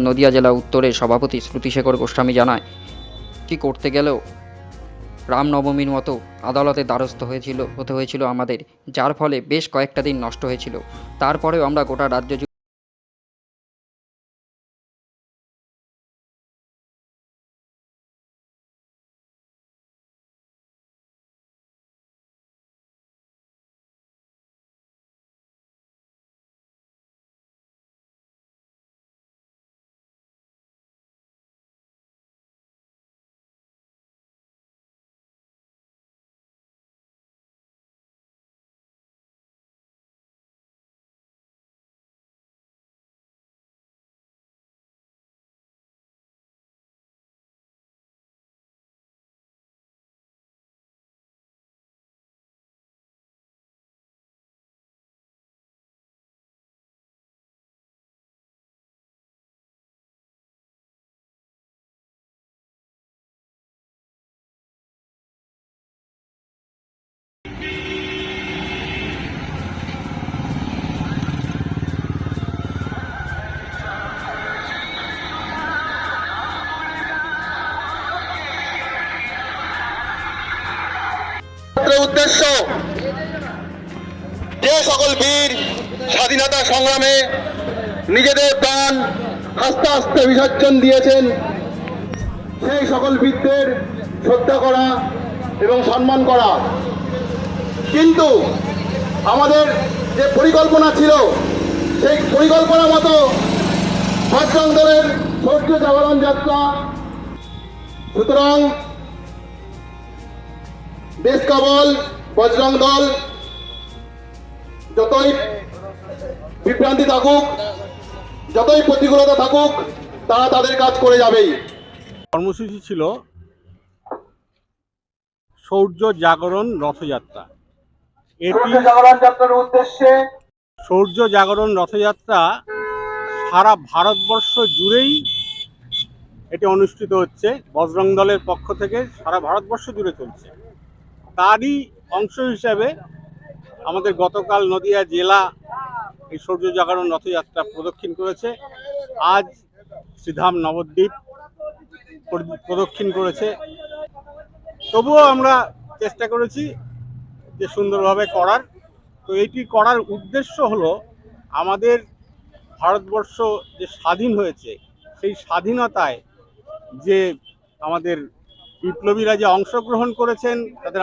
নদিয়া জেলা উত্তরের সভাপতি শ্রুতিশেখর গোস্বামী জানায়, কি করতে গেলেও রামনবমীর মতো আদালতের দ্বারস্থ হতে হয়েছিল আমাদের, যার ফলে বেশ কয়েকটা দিন নষ্ট হয়েছিল। তারপরেও আমরা গোটা রাজ্য উদ্দেশ্য যে সকল বীর স্বাধীনতা সংগ্রামে নিজেদের প্রাণ আস্তে আস্তে বিসর্জন দিয়েছেন, সেই সকল বীরদের শ্রদ্ধা করা এবং সম্মান করা। কিন্তু আমাদের যে পরিকল্পনা ছিল, সেই পরিকল্পনা মতো বজরং দলের শৌর্য জাগরণ যাত্রা, সুতরাং দেশ কাবল বজরং দল যতই বিভ্রান্তি থাকুক, যতই প্রতিকূলতা থাকুক, তারা তাদের কাজ করে যাবেই। কর্মসূচি ছিল শৌর্য জাগরণ রথযাত্রা। এটি জাগরণ যাত্রার উদ্দেশ্যে শৌর্য জাগরণ রথযাত্রা সারা ভারতবর্ষ জুড়েই এটি অনুষ্ঠিত হচ্ছে। বজরং দলের পক্ষ থেকে সারা ভারতবর্ষ জুড়ে চলছে। তারই অংশ হিসাবে আমাদের গতকাল নদিয়া জেলা এই শৌর্য জাগরণ রথযাত্রা প্রদক্ষিণ করেছে। আজ শ্রীধাম নবদ্বীপ প্রদক্ষিণ করেছে। তবুও আমরা চেষ্টা করেছি যে সুন্দরভাবে করার। তো এইটি করার উদ্দেশ্য হলো আমাদের ভারতবর্ষ যে স্বাধীন হয়েছে, সেই স্বাধীনতায় যে আমাদের বিপ্লবীরা যে অংশগ্রহণ করেছেন, তাদের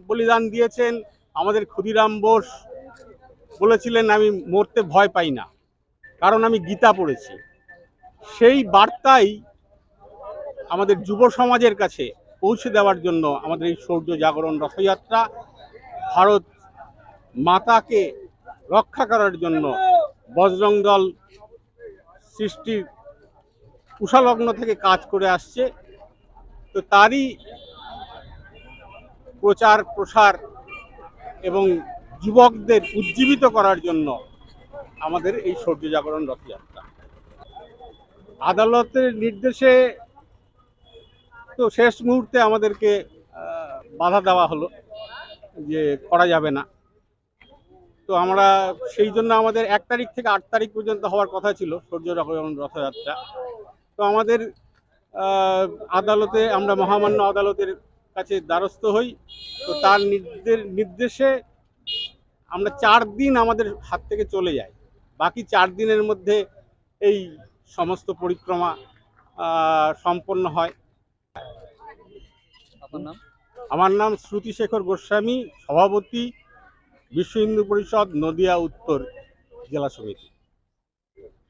বলিদান দিয়েছেন। আমাদের ক্ষুদিরাম বোস বলেছিলেন, আমি মরতে ভয় পাই না, কারণ আমি গীতা পড়েছি। সেই বার্তাই আমাদের যুব সমাজের কাছে পৌঁছে দেওয়ার জন্য আমাদের এই শৌর্য জাগরণ রথযাত্রা। ভারত মাতাকে রক্ষা করার জন্য বজরং দল সৃষ্টির কুশলগ্ন থেকে কাজ করে আসছে। তো তারই প্রচার প্রসার এবং যুবকদের উজ্জীবিত করার জন্য আমাদের এই শৌর্য জাগরণ রথযাত্রা। আদালতের নির্দেশে তো শেষ মুহূর্তে আমাদেরকে বাধা দেওয়া হলো যে করা যাবে না। তো আমরা সেই জন্য আমাদের 1 তারিখ থেকে 8 তারিখ পর্যন্ত হওয়ার কথা ছিল শৌর্য জাগরণ রথযাত্রা। তো আমাদের আদালতে আমরা মহামান্য আদালতের কাছে দ্বারস্থ হই। তো তার নির্দেশে আমরা 4 দিন আমাদের হাত থেকে চলে যায়। বাকি 4 দিনের মধ্যে এই সমস্ত পরিক্রমা সম্পন্ন হয়। আমার নাম শ্রুতিশেখর গোস্বামী, সভাপতি, বিশ্ব হিন্দু পরিষদ নদিয়া উত্তর জেলা সমিতি।